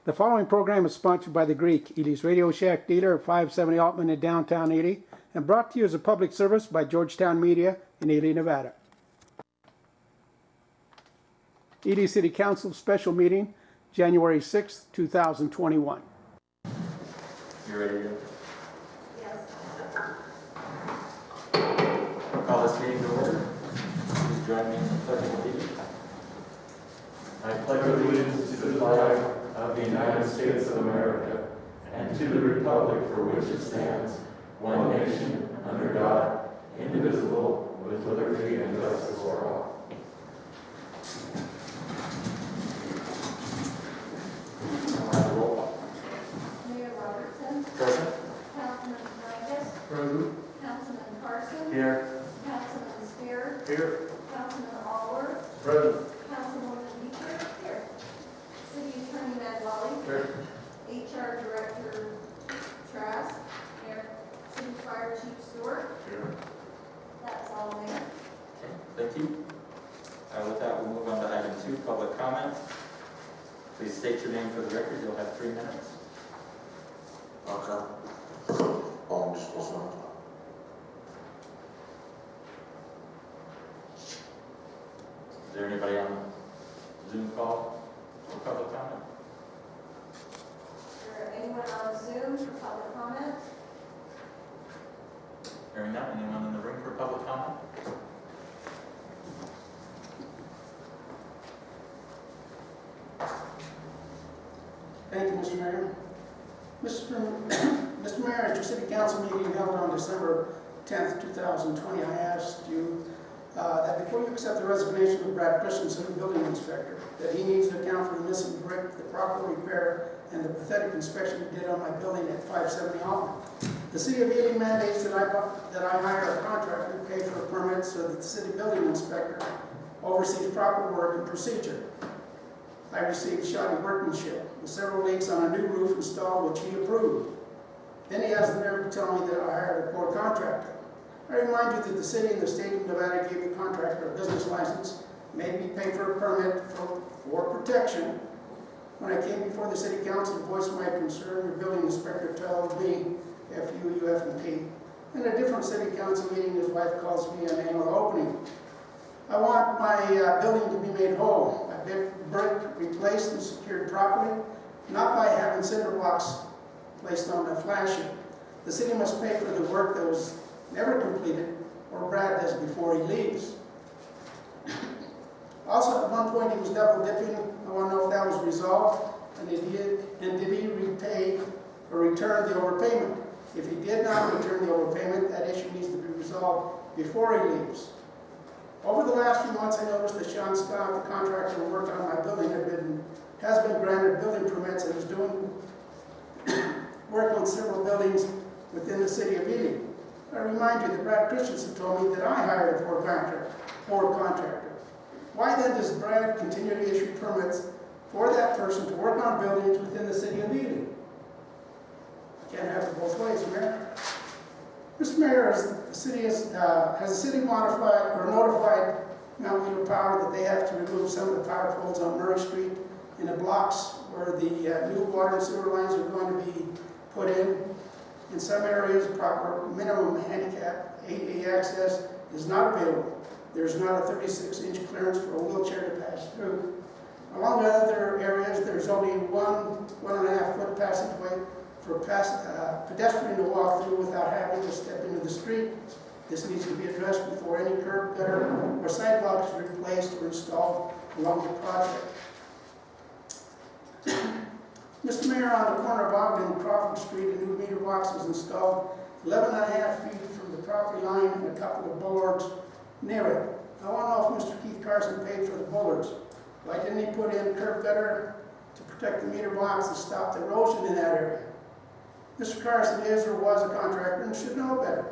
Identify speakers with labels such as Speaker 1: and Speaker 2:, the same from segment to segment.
Speaker 1: The following program is sponsored by The Greek, Ely's Radio Shack dealer at 570 Altman in downtown Ely, and brought to you as a public service by Georgetown Media in Ely, Nevada. Ely City Council special meeting, January 6, 2021.
Speaker 2: You ready?
Speaker 3: Yes.
Speaker 2: Call this meeting to order. Please join me in the pledge of allegiance.
Speaker 4: I pledge allegiance to the flag of the United States of America and to the republic for which it stands, one nation, under God, indivisible, with liberty and justice for all.
Speaker 2: Roll call.
Speaker 3: Mayor Robertson,
Speaker 2: Present.
Speaker 3: Councilman Blankus,
Speaker 4: Present.
Speaker 3: Councilman Carson,
Speaker 4: Here.
Speaker 3: Councilman Spear,
Speaker 4: Here.
Speaker 3: Councilman Allworth,
Speaker 4: Present.
Speaker 3: Councilwoman Beecher, here. City Attorney Magley,
Speaker 4: Here.
Speaker 3: HR Director Trask, here. City Fire Chief Stewart,
Speaker 4: Here.
Speaker 3: that's all, Mayor.
Speaker 2: Okay, thank you. With that, we'll move on to item 2, public comment. Please state your name for the record. You'll have 3 minutes.
Speaker 5: Okay. Just listen.
Speaker 2: Is there anybody on the Zoom call for public comment?
Speaker 3: Is there anyone on Zoom for public comment?
Speaker 2: Hearing none. Anyone in the room for public comment?
Speaker 1: Thank you, Mr. Mayor. Mr. Mayor, at your City Council meeting held on December 10th, 2020, I asked you that before you accept the resignation of Brad Christensen, building inspector, that he needs to account for the missing brick, the proper repair, and the pathetic inspection he did on my building at 570 Altman. The City of Ely mandates that I hire a contractor to pay for a permit so that the city building inspector oversees proper work and procedure. I received shoddy workmanship with several leaks on a new roof installed, which he approved. Then he has the nerve to tell me that I hired a poor contractor. I remind you that the city and the state of Nevada gave the contractor a business license, made me pay for a permit for protection. When I came before the city council to voice my concern, the building inspector told me, F-U, U-F-P. In a different city council meeting, his wife calls me an annual opening. I want my building to be made whole. Brick replaced and secured properly, not by having cinder blocks placed on the flashing. The city must pay for the work that was never completed, or Brad does before he leaves. Also, at one point he was double dipping. I want to know if that was resolved, and did he repay or return the overpayment? If he did not return the overpayment, that issue needs to be resolved before he leaves. Over the last few months, I noticed that Sean Scott, the contractor who worked on my building, has been granted building permits and is doing work on several buildings within the city of Ely. I remind you that Brad Christensen told me that I hired a poor contractor. Why then does Brad continue to issue permits for that person to work on buildings within the city of Ely? I can't have it both ways, Mayor. Mr. Mayor, has the city modified or notified Mount Meter Power that they have to remove some of the power poles on Murray Street in the blocks where the new water and sewer lines are going to be put in? In some areas, proper minimum handicap ADA access is not available. There's not a 36-inch clearance for a wheelchair to pass through. Along with other areas, there's only 1.5 foot passageway for pedestrian to walk through without having to step into the street. This needs to be addressed before any curb, gutter, or sidewalk is replaced or installed along the project. Mr. Mayor, on the corner of Ogden and Crawford Street, a new meter box was installed 11.5 feet from the property line and a couple of bollards near it. I want to know if Mr. Keith Carson paid for the bollards. Why didn't he put in curb gutter to protect the meter box and stop the erosion in that area? Mr. Carson is or was a contractor and should know better.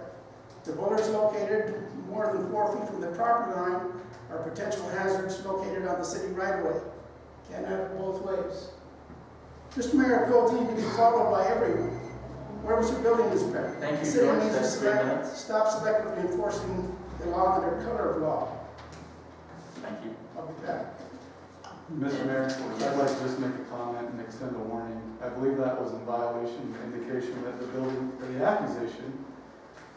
Speaker 1: The bollards located more than 4 feet from the property line are potential hazards located on the city right-of-way. Can't have it both ways. Mr. Mayor, codes need to be followed by everyone. Where was your building inspector?
Speaker 2: Thank you,
Speaker 1: The city
Speaker 2: George.
Speaker 1: needs to
Speaker 2: That's 3 minutes.
Speaker 1: stop selectively enforcing the law under color of law.
Speaker 2: Thank you.
Speaker 1: I'll be back.
Speaker 4: Mr. Mayor, I'd like to just make a comment and extend a warning
Speaker 6: believe that was in violation, indication that the accusation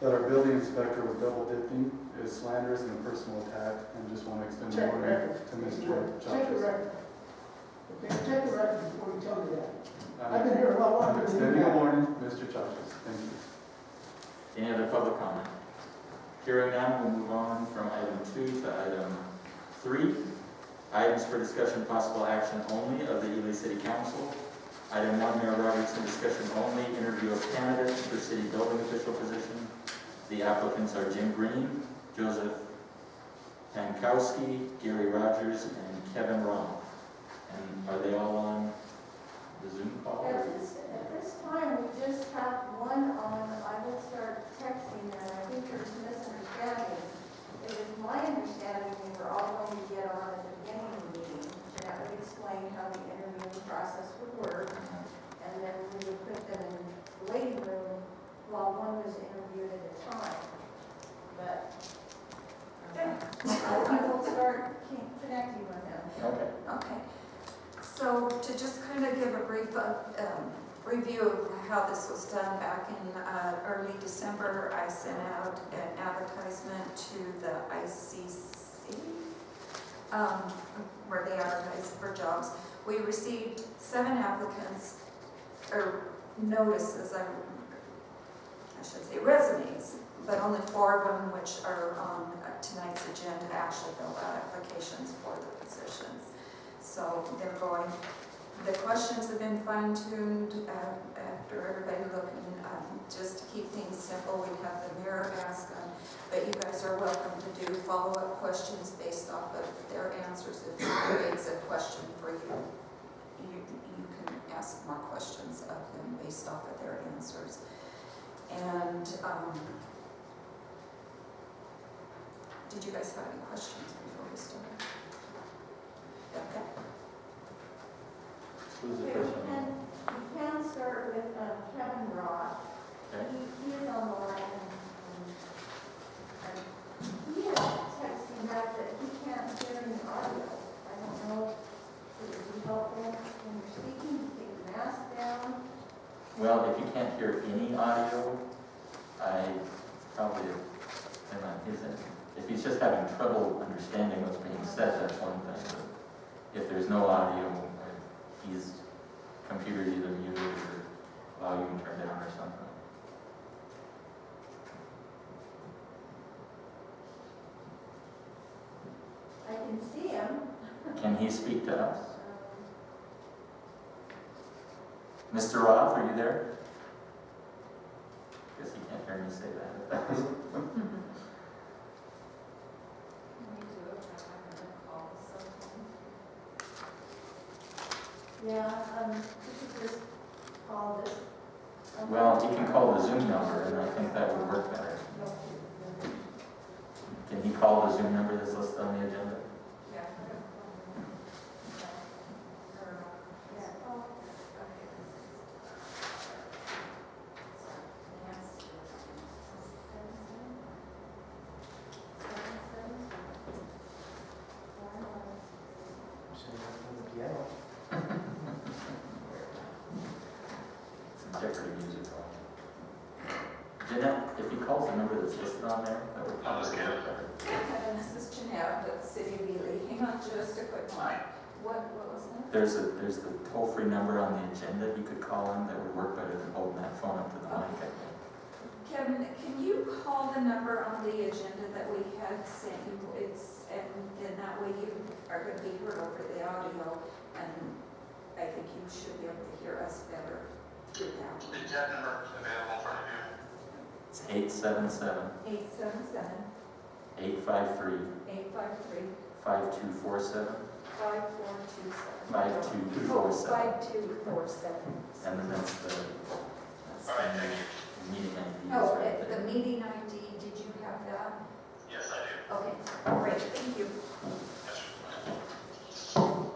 Speaker 6: that our building inspector was double dipping is slanderous and a personal attack, and just want to extend a
Speaker 1: Check the
Speaker 6: warning
Speaker 1: record.
Speaker 6: to Mr.
Speaker 1: Check the
Speaker 6: Chavez.
Speaker 1: record. Okay, check the record before you tell me that. I've been here a lot
Speaker 6: I'm
Speaker 1: longer than
Speaker 6: extending
Speaker 1: you
Speaker 6: a
Speaker 1: have.
Speaker 6: warning, Mr. Chavez. Thank you.
Speaker 2: Any other public comment? Hearing none, we'll move on from item 2 to item 3. Items for discussion, possible action only of the Ely City Council. Item 1, Mayor Robertson, discussion only, interview of candidates for city building official position. The applicants are Jim Green, Joseph Pankowski, Gary Rogers, and Kevin Roth. And are they all on the Zoom call?
Speaker 3: At this time, we just have one on, I will start texting them, I think there's a misunderstanding. It is my understanding we were all going to get on at the beginning of the meeting, and that would explain how the interviewing process would work, and then we would put them in the waiting room while one was interviewed at a time. But, we will start connecting with them.
Speaker 2: Okay.
Speaker 7: Okay, so to just kind of give a brief review of how this was done back in early December, I sent out an advertisement to the ICC, where they advertise for jobs. We received 7 applicants, or notices, I should say resumes, but only 4 of them, which are on tonight's agenda, actually filled out applications for the positions. So they're going, the questions have been fine-tuned after everybody looking, just to keep things simple. We have the mayor ask them, but you guys are welcome to do follow-up questions based off of their answers. If it creates a question for you, you can ask more questions of them based off of their answers. And did you guys have any questions before we start? Okay.
Speaker 2: Who's the
Speaker 3: Okay,
Speaker 2: first one?
Speaker 3: we can start with Kevin Roth.
Speaker 2: Okay.
Speaker 3: He is on the line, and he is texting back that he can't hear any audio. I don't know if it would be helpful when you're speaking to take the mask down.
Speaker 2: Well, if you can't hear any audio, I probably am on his end. If he's just having trouble understanding what's being said, that's one thing. But if there's no audio, his computer's either muted or volume turned down or something.
Speaker 3: I can see him.
Speaker 2: Can he speak to us? Mr. Roth, are you there? Guess he can't hear me say that.
Speaker 3: Yeah, you could just call this.
Speaker 2: Well, he can call the Zoom number, and I think that would work better. Can he call the Zoom number that's listed on the agenda?
Speaker 3: Yeah.
Speaker 2: Some Jeopardy music on. Jeanette, if he calls the number that's listed on there, that would probably work better.
Speaker 7: Kevin, this is Jeanette with the City of Ely. Hang on just a quick moment. What was that?
Speaker 2: There's the toll-free number on the agenda he could call in that would work better than holding that phone up to the mic, I think.
Speaker 7: Kevin, can you call the number on the agenda that we had sent you? And that way you are going to be heard over the audio, and I think you should be able to hear us better through that.
Speaker 8: Is that number available in front of you?
Speaker 2: It's 877
Speaker 7: 877
Speaker 2: 853
Speaker 7: 853
Speaker 2: 5247
Speaker 7: 5427.
Speaker 2: 5247.
Speaker 7: 5247.
Speaker 2: And then that's the
Speaker 8: All right, thank you.
Speaker 2: meeting ID.
Speaker 7: Oh,
Speaker 2: right
Speaker 7: the
Speaker 2: there.
Speaker 7: meeting ID, did you have that?
Speaker 8: Yes, I do.
Speaker 7: Okay, great, thank you.
Speaker 8: Yes, sir.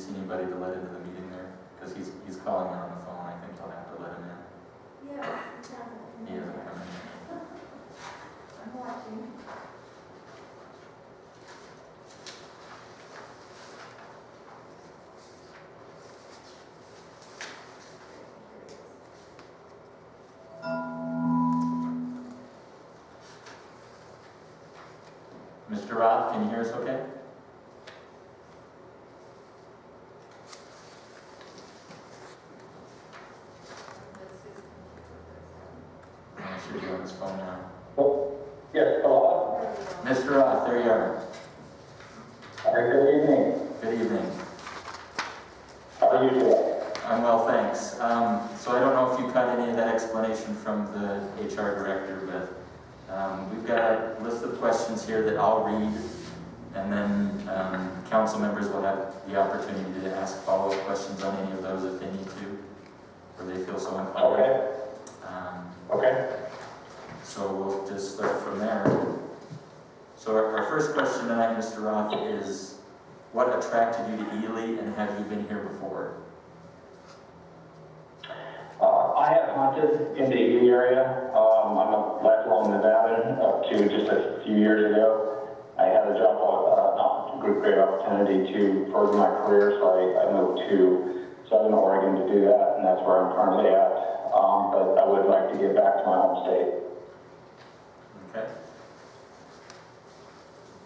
Speaker 2: see anybody to let into the meeting there? Because he's calling me on the phone, I think I'll have to let him in.
Speaker 3: Yeah,
Speaker 2: He hasn't come in.
Speaker 3: I'm watching.
Speaker 2: Mr. Roth, can you hear us okay? I should be on his phone now.
Speaker 9: Yes, hello?
Speaker 2: Mr. Roth, there you are.
Speaker 9: Good evening.
Speaker 2: Good evening.
Speaker 9: How are you doing?
Speaker 2: I'm well, thanks. So I don't know if you caught any of that explanation from the HR director, but we've got a list of questions here that I'll read, and then council members will have the opportunity to ask follow-up questions on any of those if they need to, or they feel so inclined.
Speaker 9: Okay. Okay.
Speaker 2: So we'll just start from there. So our first question tonight, Mr. Roth, is what attracted you to Ely, and have you been here before?
Speaker 9: I have hunted in the Ely area. I'm a lifelong Nevadan up to just a few years ago. I had a job, great opportunity to further my career, so I moved to Southern Oregon to do that, and that's where I'm currently at. But I would like to get back to my home state.
Speaker 2: Okay.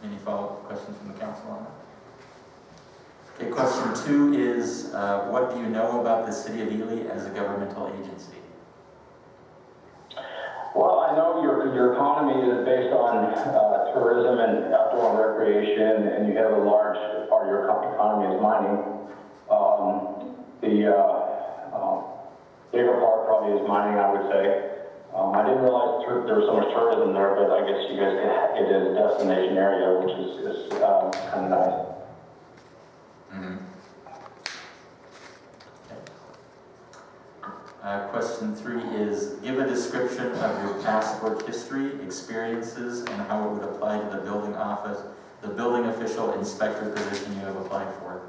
Speaker 2: Any follow-up questions from the council on that? Okay, question 2 is, what do you know about the city of Ely as a governmental agency?
Speaker 9: Well, I know your economy is based on tourism and outdoor recreation, and you have a large part of your economy is mining. The bigger part probably is mining, I would say. I didn't realize there was so much tourism there, but I guess you guys get it as a destination area, which is kind of nice.
Speaker 2: Mm-hmm. Okay. Question 3 is, give a description of your past work history, experiences, and how it would apply to the building office, the building official inspector position you have applied for.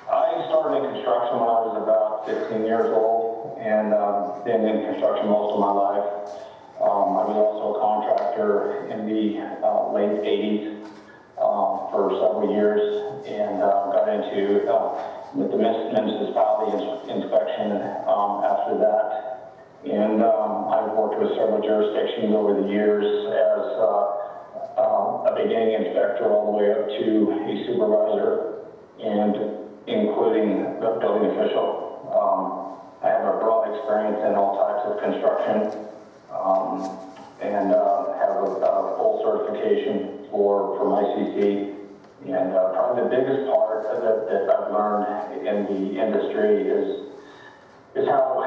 Speaker 9: I started in construction when I was about 15 years old, and been in construction most of my life. I was also a contractor in the late 80s for several years, and got into the municipality inspection after that. And I've worked with several jurisdictions over the years as a beginning inspector all the way up to a supervisor, and including the building official. I have a broad experience in all types of construction, and have a full certification for ICC. And probably the biggest part that I've learned in the industry is how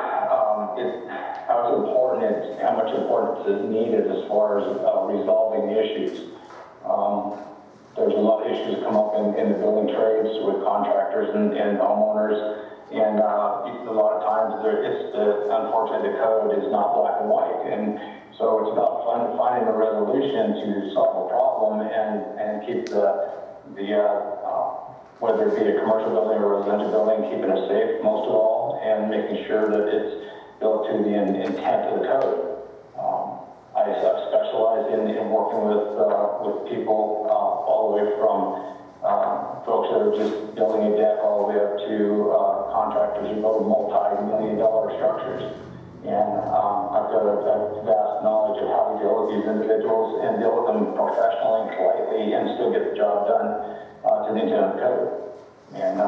Speaker 9: much importance is needed as far as resolving the issues. There's a lot of issues that come up in the building trades with contractors and homeowners, and a lot of times unfortunately the code is not black and white, and so it's about finding a resolution to solve a problem and keep whether it be a commercial building or a residential building, keeping it safe most of all, and making sure that it's built to the intent of the code. I specialize in working with people all the way from folks that are just building a deck all the way up to contractors who build multi-million-dollar structures. And I've got a vast knowledge of how to deal with these individuals and deal with them professionally and politely and still get the job done to the intent of the code. And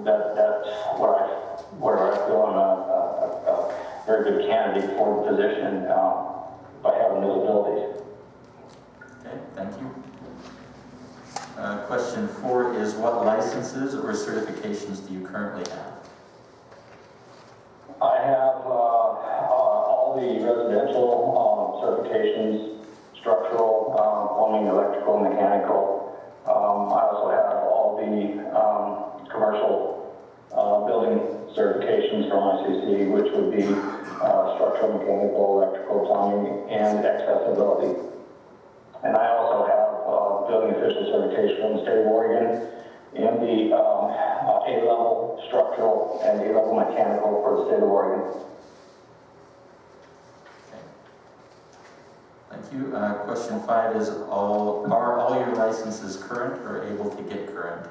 Speaker 9: that's where I feel I'm a very good candidate for the position by having those abilities.
Speaker 2: Okay, thank you. Question 4 is, what licenses or certifications do you currently have?
Speaker 9: I have all the residential certifications, structural, plumbing, electrical, mechanical. I also have all the commercial building certifications from ICC, which would be structural, mechanical, electrical, plumbing, and accessibility. And I also have building official certification from the state of Oregon, and the A-level structural and A-level mechanical for the state of Oregon.
Speaker 2: Okay. Thank you. Question 5 is, are all your licenses current or able to get current?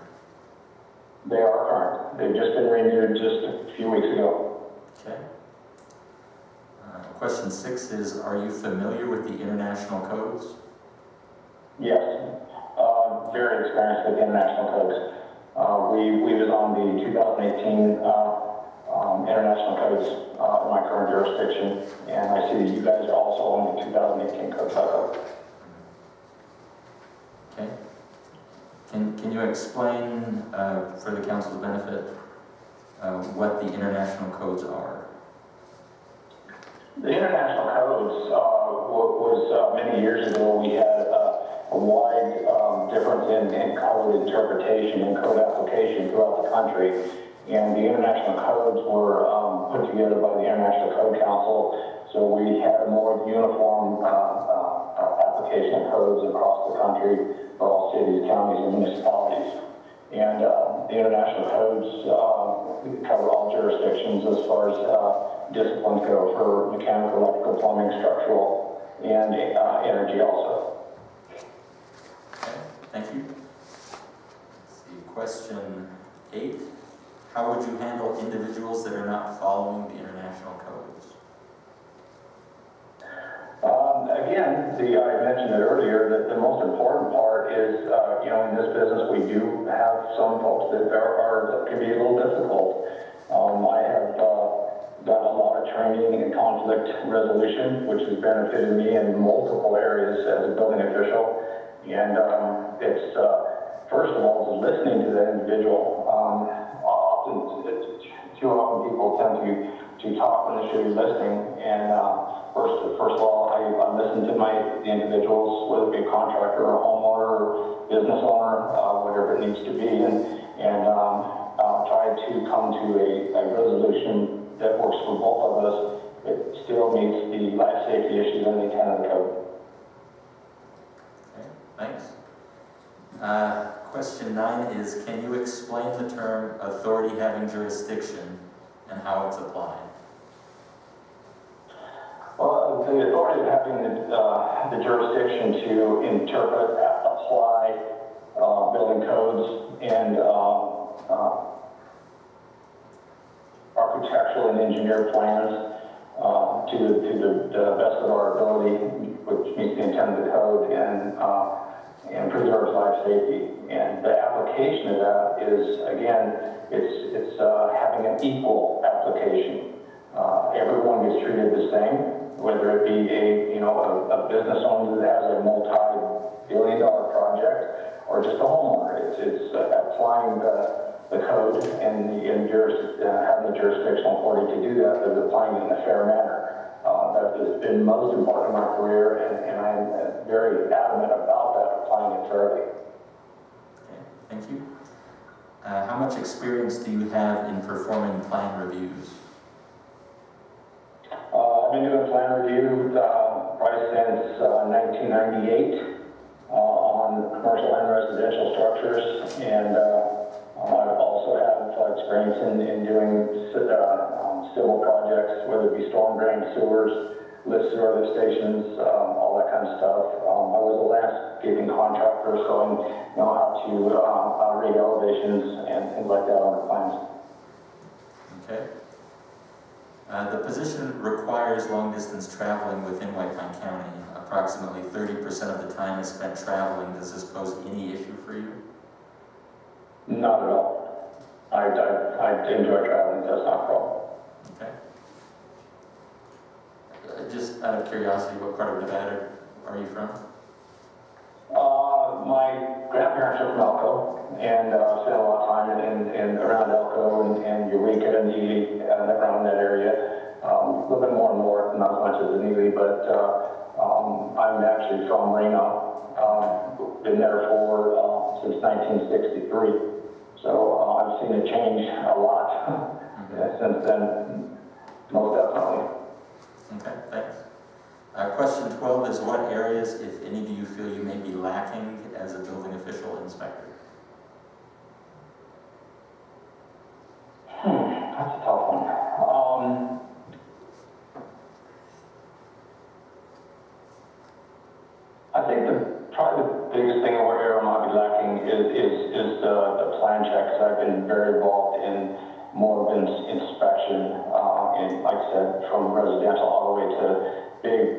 Speaker 9: They are current. They've just been renewed just a few weeks ago.
Speaker 2: Okay. Question 6 is, are you familiar with the international codes?
Speaker 9: Yes, very experienced with the international codes. We was on the 2018 international codes in my current jurisdiction, and I see that you guys are also on the 2018 code cycle.
Speaker 2: Okay. Can you explain, for the council's benefit, what the international codes are?
Speaker 9: The international codes was many years ago. We had a wide difference in code interpretation and code application throughout the country, and the international codes were put together by the International Code Council. So we had a more uniform application of codes across the country for all cities, counties, and municipalities. And the international codes cover all jurisdictions as far as disciplines go for mechanical, electrical, plumbing, structural, and energy also.
Speaker 2: Okay, thank you. Let's see, question 8. How would you handle individuals that are not following the international codes?
Speaker 9: Again, I mentioned it earlier that the most important part is, in this business we do have some folks that can be a little difficult. I have done a lot of training in conflict resolution, which has benefited me in multiple areas as a building official. And it's, first of all, is listening to the individual. Too often people tend to talk when they should be listening. And first of all, I listen to the individuals, whether it be a contractor or a homeowner or business owner, whatever it needs to be, and try to come to a resolution that works for both of us. It still meets the life safety issues and the intent of the code.
Speaker 2: Okay, thanks. Question 9 is, can you explain the term authority having jurisdiction and how it's applied?
Speaker 9: Well, the authority of having the jurisdiction to interpret, apply building codes and architectural and engineer plans to the best of our ability, which meets the intent of the code and preserves life safety. And the application of that is, again, it's having an equal application. Everyone gets treated the same, whether it be a business owner that has a multi-billion-dollar project or just a homeowner. It's applying the code and having the jurisdictional authority to do that, but applying it in a fair manner. That has been most important in my career, and I'm very adamant about that, applying it fairly.
Speaker 2: Okay, thank you. How much experience do you have in performing plan reviews?
Speaker 9: I've been doing plan review probably since 1998 on commercial and residential structures, and I also have experience in doing civil projects, whether it be storm drain, sewers, lift stations, all that kind of stuff. I was a landscaping contractor, so I know how to read elevations and things like that on the plans.
Speaker 2: Okay. The position requires long-distance traveling within White Pine County. Approximately 30% of the time is spent traveling. Does this pose any issue for you?
Speaker 9: Not at all. I enjoy traveling. That's not a problem.
Speaker 2: Okay. Just out of curiosity, what part of Nevada are you from?
Speaker 9: My grandparents are from Elko, and spent a lot of time in around Elko and Eureka and Ely, around that area. A little bit more north, not as much as in Ely, but I'm actually from Reno. Been there since 1963. So I've seen it change a lot since then, most definitely.
Speaker 2: Okay, thanks. Question 12 is what areas, if any, do you feel you may be lacking as a building official inspector?
Speaker 9: That's a tough one. I think probably the biggest thing where I might be lacking is the plan check, because I've been very involved in more of an inspection, and like I said, from residential all the way to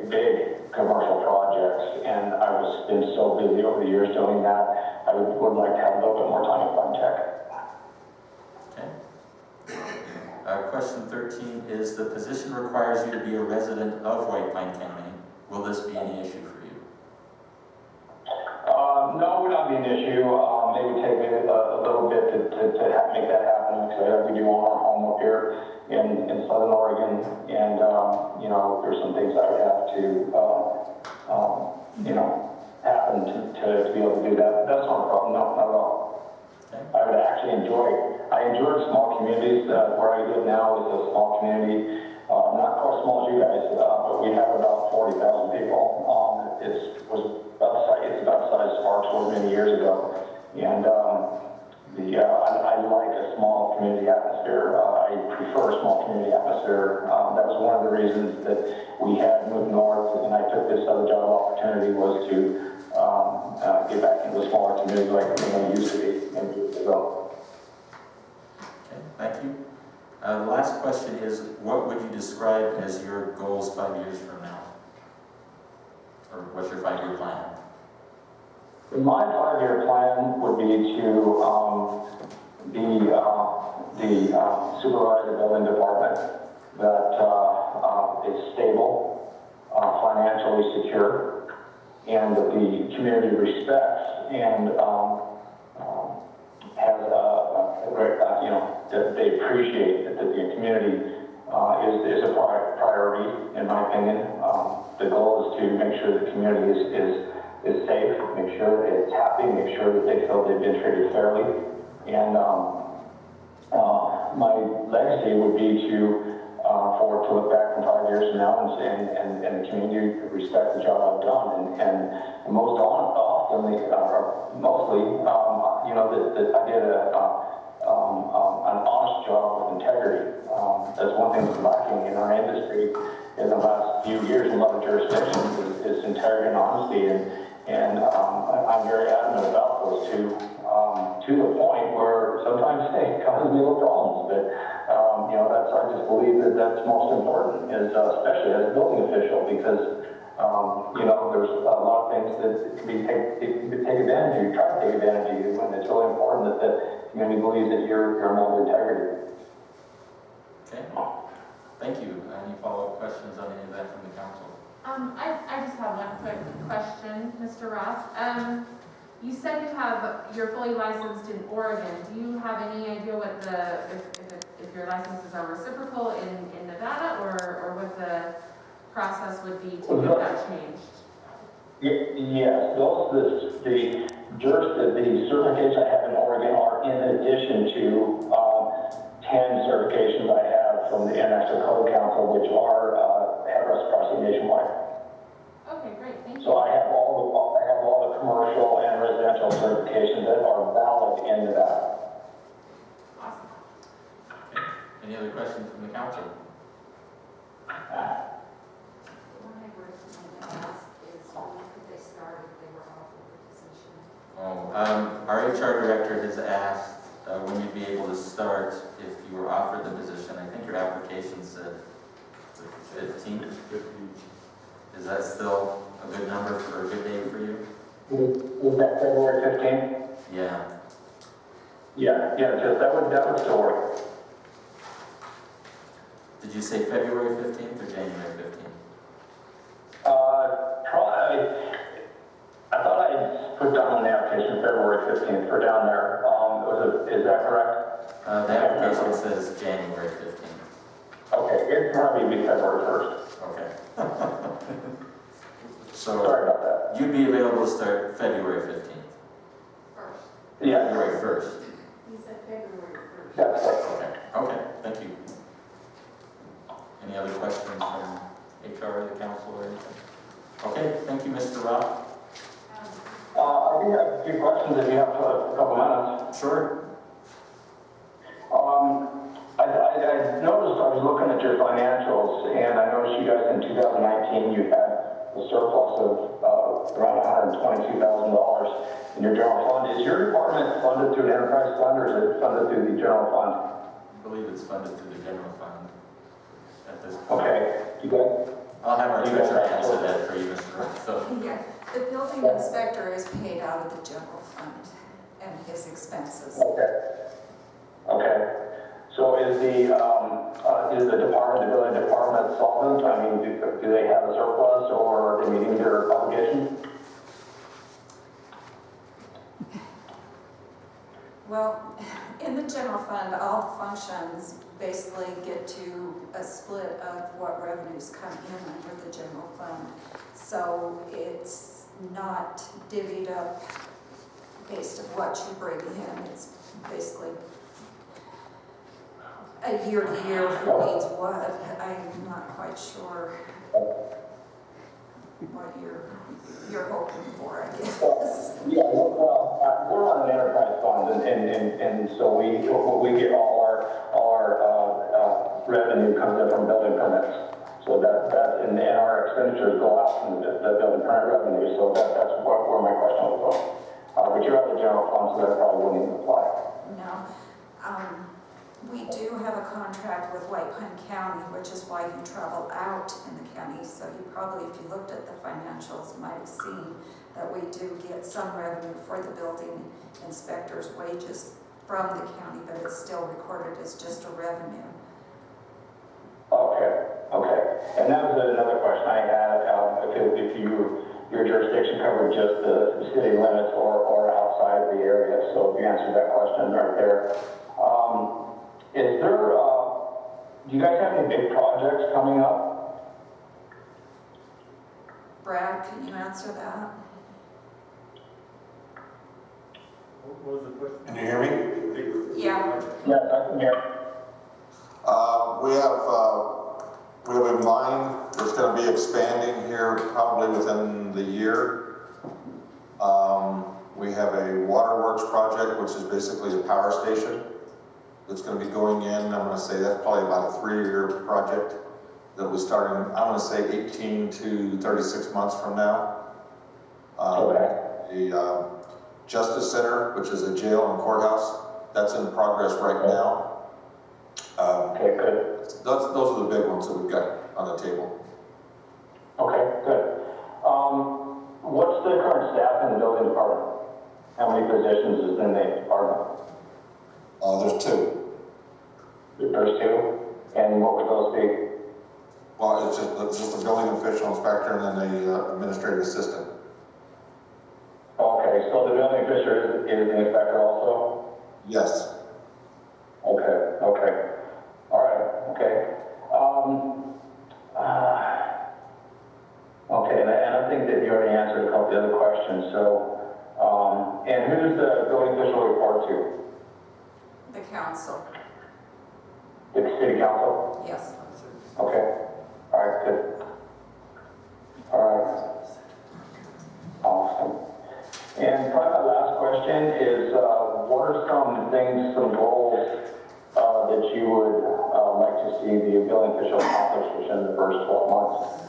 Speaker 9: big commercial projects, and I was been so busy over the years doing that, I would like to have a little bit more time at plan check.
Speaker 2: Okay. Question 13 is the position requires you to be a resident of White Pine County. Will this be any issue for you?
Speaker 9: No, it would not be an issue. It would take me a little bit to make that happen, because we do own our home up here in Southern Oregon, and you know, there's some things I would have to you know, happen to be able to do that. That's not a problem. No, not at all.
Speaker 2: Okay.
Speaker 9: I would actually I enjoy small communities. Where I live now is a small community, not quite as small as you guys, but we have about 40,000 people. It's about the size of Sparksville many years ago, and I like a small community atmosphere. I prefer a small community atmosphere. That was one of the reasons that we had moved north, and I took this other job opportunity was to get back into a smaller community like we used to be and develop.
Speaker 2: Okay, thank you. The last question is, what would you describe as your goals 5 years from now? Or what's your 5-year plan?
Speaker 9: My 5-year plan would be to be the supervisor building department that is stable, financially secure, and that the community respects and has a great, you know, that they appreciate that the community is a priority, in my opinion. The goal is to make sure the community is safe, make sure that it's happy, make sure that they feel they've been treated fairly. And my legacy would be to look back in 5 years from now and the community respect the job I've done. And most often, or mostly, you know, that I did an honest job with integrity. That's one thing that's lacking in our industry in the last few years in a lot of jurisdictions is integrity and honesty, and I'm very adamant about those two, to the point where sometimes they cause me little problems, but you know, I just believe that that's most important, is especially as a building official, because you know, there's a lot of things that can take advantage of you, try to take advantage of you, and it's really important that the community believes that you're a man of integrity.
Speaker 2: Okay, thank you. Any follow-up questions on any of that from the council?
Speaker 10: I just have one quick question, Mr. Ross. You said you're fully licensed in Oregon. Do you have any idea what if your licenses are reciprocal in Nevada, or what the process would be to get that changed?
Speaker 9: Yes, the certifications I have in Oregon are in addition to 10 certifications I have from the International Code Council, which are have reciprocity nationwide.
Speaker 10: Okay, great, thank you.
Speaker 9: So I have all the commercial and residential certifications that are valid in Nevada.
Speaker 10: Awesome.
Speaker 2: Okay. Any other questions from the council?
Speaker 7: One I would ask is when could they start if they were offered the position?
Speaker 2: Our HR director has asked when you'd be able to start if you were offered the position. I think your application said 15th. Is that still a good number for a good day for you?
Speaker 9: Was that February 15th?
Speaker 2: Yeah.
Speaker 9: Yeah, that would still work.
Speaker 2: Did you say February 15th or January 15th?
Speaker 9: Probably. I thought I put down on the application February 15th for down there. Is that correct?
Speaker 2: The application says January 15th.
Speaker 9: Okay, it'd probably be February 1st.
Speaker 2: Okay.
Speaker 9: Sorry
Speaker 2: So
Speaker 9: about that.
Speaker 2: you'd be available to start February 15th?
Speaker 3: First.
Speaker 9: Yeah.
Speaker 2: February 1st?
Speaker 3: He said February 1st.
Speaker 9: That's it.
Speaker 2: Okay, okay, thank you. Any other questions from HR, the council, or anything? Okay, thank you, Mr. Roth.
Speaker 9: I do have a few questions if you have a couple minutes.
Speaker 2: Sure.
Speaker 9: I noticed, I was looking at your financials, and I noticed you guys in 2019, you had a surplus of around $122,000 in your general fund. Is your department funded through an enterprise fund, or is it funded through the general fund?
Speaker 2: I believe it's funded through the general fund at this point.
Speaker 9: Okay, you guys,
Speaker 2: I'll have our
Speaker 9: You guys
Speaker 2: treasurer
Speaker 9: have-
Speaker 2: answer that for you, Mr. Roth. So,
Speaker 7: Yeah, the building inspector is paid out of the general fund and his expenses.
Speaker 9: okay. So is the building department solvent? I mean, do they have a surplus, or are they meeting their obligations?
Speaker 7: Well, in the general fund, all the functions basically get to a split of what revenues come in under the general fund. So it's not divvied up based on what you bring in. It's basically a year to year who needs what. I'm not quite sure what you're hoping for, I guess.
Speaker 9: Yeah, well, we're on an enterprise fund, and so we get all our revenue comes in from building permits. So and our expenditures go out from the building permit revenue, so that's where my question was going. But you're at the general fund, so that probably wouldn't even apply.
Speaker 7: No. We do have a contract with White Pine County, which is why you travel out in the county. So you probably, if you looked at the financials, might have seen that we do get some revenue for the building inspector's wages from the county, but it's still recorded as just a revenue.
Speaker 9: Okay. And that was another question I had, if your jurisdiction covered just the city limits or outside the area, so you answered that question right there. Is there, do you guys have any big projects coming up?
Speaker 7: Brad, can you answer that?
Speaker 4: What was the question?
Speaker 5: Can you hear me?
Speaker 7: Yeah.
Speaker 9: Yes, I can hear.
Speaker 5: We have a mine that's going to be expanding here probably within the year. We have a waterworks project, which is basically a power station that's going to be going in. I'm going to say that's probably about a 3-year project that we start in, I'm going to say 18 to 36 months from now. The Justice Center, which is a jail and courthouse, that's in progress right now.
Speaker 9: Okay, good.
Speaker 5: Those are the big ones that we've got on the table.
Speaker 9: Okay, good. What's the current staff in the building department? How many positions is in the department?
Speaker 5: There's 2.
Speaker 9: There's 2? And what would those be?
Speaker 5: Well, it's just a building official inspector and then the administrative assistant.
Speaker 9: Okay, so the building official is the inspector also?
Speaker 5: Yes.
Speaker 9: Okay. All right, okay. Okay, and I think that you already answered a couple of the other questions, so, and who does the building official report to?
Speaker 7: The council,
Speaker 9: The city council?
Speaker 7: yes.
Speaker 9: Okay, all right, good. All right. Awesome. And probably my last question is, what are some goals that you would like to see the building official accomplish within the first 12 months?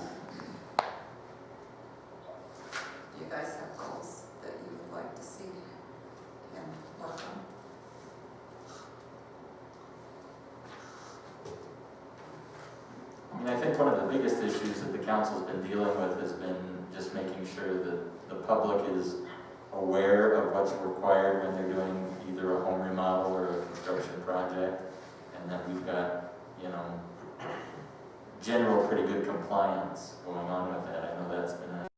Speaker 7: Do you guys have goals that you would like to see him work on?
Speaker 2: I mean, I think one of the biggest issues that the council's been dealing with has been just making sure that the public is aware of what's required when they're doing either a home remodel or a construction project, and that we've got, general pretty good compliance going on with that. I know that's been a